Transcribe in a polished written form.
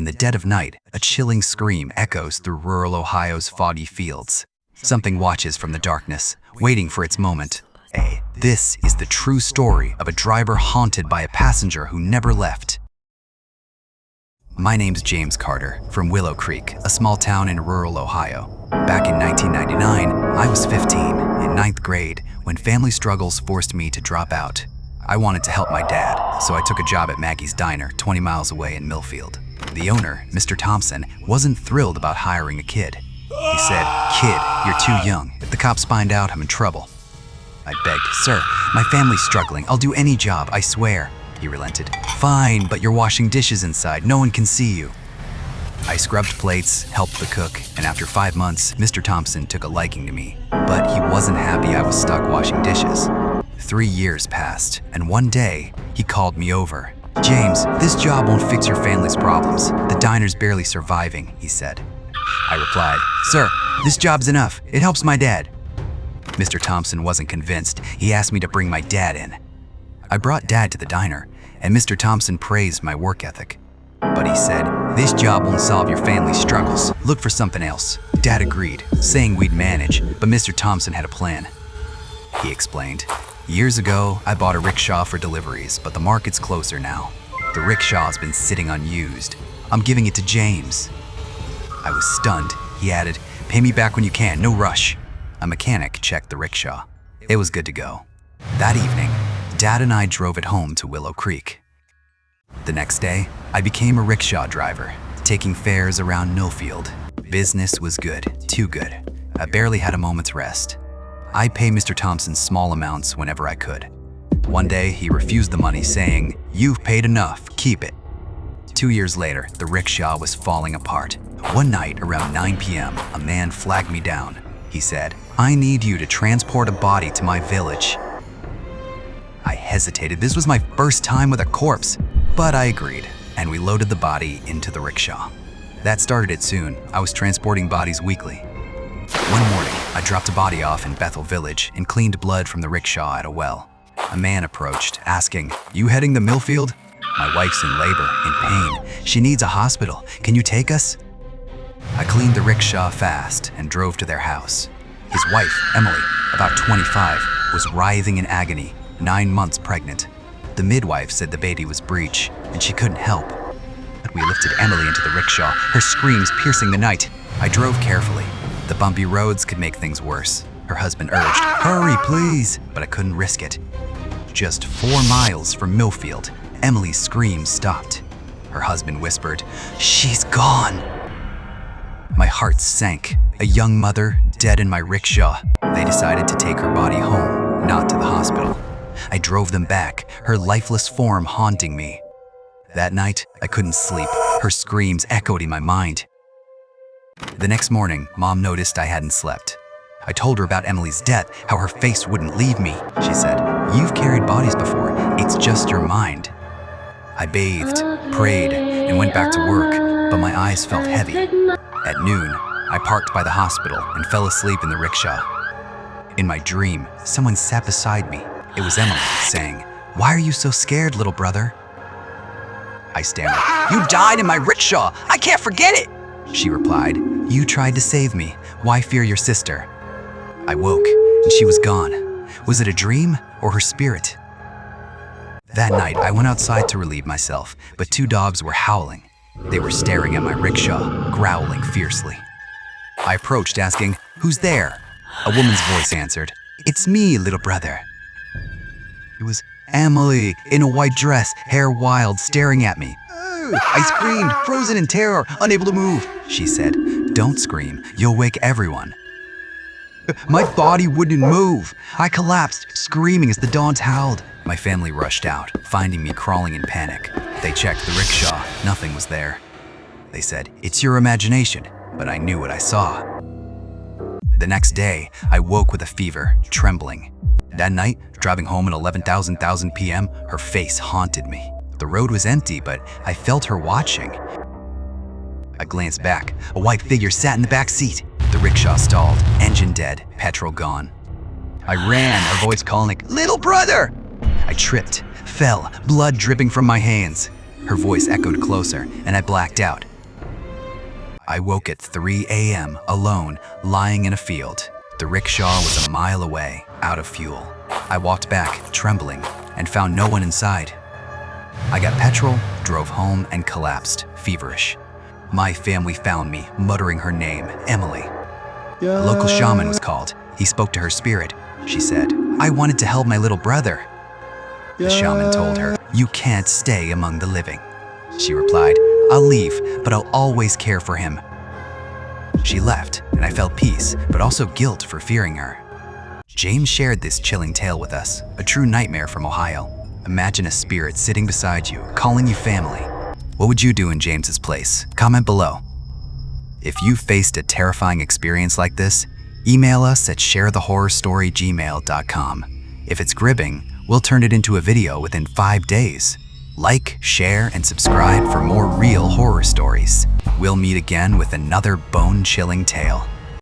In the dead of night, a chilling scream echoes through rural Ohio's foggy fields. Something watches from the darkness, waiting for its moment. This is the true story of a driver haunted by a passenger who never left. My name's James Carter, from Willow Creek, a small town in rural Ohio. Back in 1999, I was 15, in ninth grade, when family struggles forced me to drop out. I wanted to help my dad, so I took a job at Maggie's Diner, 20 miles away in Millfield. The owner, Mr. Thompson, wasn't thrilled about hiring a kid. He said, "Kid, you're too young. If the cops find out, I'm in trouble." I begged, "Sir, my family's struggling. I'll do any job, I swear." He relented. "Fine, but you're washing dishes inside. No one can see you." I scrubbed plates, helped the cook, and after 5 months, Mr. Thompson took a liking to me. But he wasn't happy I was stuck washing dishes. 3 years passed, and one day, he called me over. "James, this job won't fix your family's problems. The diner's barely surviving," he said. I replied, "Sir, this job's enough. It helps my dad." Mr. Thompson wasn't convinced. He asked me to bring my dad in. I brought Dad to the diner, and Mr. Thompson praised my work ethic. But he said, "This job won't solve your family's struggles. Look for something else." Dad agreed, saying we'd manage, but Mr. Thompson had a plan. He explained, "Years ago, I bought a rickshaw for deliveries, but the market's closer now. The rickshaw's been sitting unused. I'm giving it to James." I was stunned. He added, "Pay me back when you can, no rush." A mechanic checked the rickshaw. It was good to go. That evening, Dad and I drove it home to Willow Creek. The next day, I became a rickshaw driver, taking fares around Millfield. Business was good, too good. I barely had a moment's rest. I pay Mr. Thompson small amounts whenever I could. One day, he refused the money, saying, "You've paid enough, keep it." 2 years later, the rickshaw was falling apart. One night, around 9 p.m., a man flagged me down. He said, "I need you to transport a body to my village." I hesitated. This was my first time with a corpse, but I agreed, and we loaded the body into the rickshaw. That started it soon. I was transporting bodies weekly. One morning, I dropped a body off in Bethel Village and cleaned blood from the rickshaw at a well. A man approached, asking, "You heading to Millfield? My wife's in labor, in pain. She needs a hospital. Can you take us?" I cleaned the rickshaw fast and drove to their house. His wife, Emily, about 25, was writhing in agony, 9 months pregnant. The midwife said the baby was breech, and she couldn't help. We lifted Emily into the rickshaw, her screams piercing the night. I drove carefully. The bumpy roads could make things worse. Her husband urged, "Hurry, please," but I couldn't risk it. Just 4 miles from Millfield, Emily's screams stopped. Her husband whispered, "She's gone." My heart sank. A young mother, dead in my rickshaw. They decided to take her body home, not to the hospital. I drove them back, her lifeless form haunting me. That night, I couldn't sleep. Her screams echoed in my mind. The next morning, Mom noticed I hadn't slept. I told her about Emily's death, how her face wouldn't leave me. She said, "You've carried bodies before. It's just your mind." I bathed, prayed, and went back to work, but my eyes felt heavy. At noon, I parked by the hospital and fell asleep in the rickshaw. In my dream, someone sat beside me. It was Emily, saying, "Why are you so scared, little brother?" I stammered, "You died in my rickshaw! I can't forget it!" She replied, "You tried to save me. Why fear your sister?" I woke, and she was gone. Was it a dream or her spirit? That night, I went outside to relieve myself, but 2 dogs were howling. They were staring at my rickshaw, growling fiercely. I approached, asking, "Who's there?" A woman's voice answered, "It's me, little brother." It was Emily, in a white dress, hair wild, staring at me. I screamed, frozen in terror, unable to move. She said, "Don't scream, you'll wake everyone." My body wouldn't move. I collapsed, screaming as the dogs howled. My family rushed out, finding me crawling in panic. They checked the rickshaw. Nothing was there. They said, "It's your imagination," but I knew what I saw. The next day, I woke with a fever, trembling. That night, driving home at 11,000 p.m., her face haunted me. The road was empty, but I felt her watching. I glanced back. A white figure sat in the back seat. The rickshaw stalled, engine dead, petrol gone. I ran, her voice calling, "Little brother!" I tripped, fell, blood dripping from my hands. Her voice echoed closer, and I blacked out. I woke at 3 a.m. alone, lying in a field. The rickshaw was a mile away, out of fuel. I walked back, trembling, and found no one inside. I got petrol, drove home, and collapsed, feverish. My family found me, muttering her name, Emily. A local shaman was called. He spoke to her spirit. She said, "I wanted to help my little brother." The shaman told her, "You can't stay among the living." She replied, "I'll leave, but I'll always care for him." She left, and I felt peace, but also guilt for fearing her. James shared this chilling tale with us, a true nightmare from Ohio. Imagine a spirit sitting beside you, calling you family. What would you do in James's place? Comment below. If you faced a terrifying experience like this, email us at sharethehorrorstory@gmail.com. If it's gripping, we'll turn it into a video within 5 days. Like, share, and subscribe for more real horror stories. We'll meet again with another bone-chilling tale.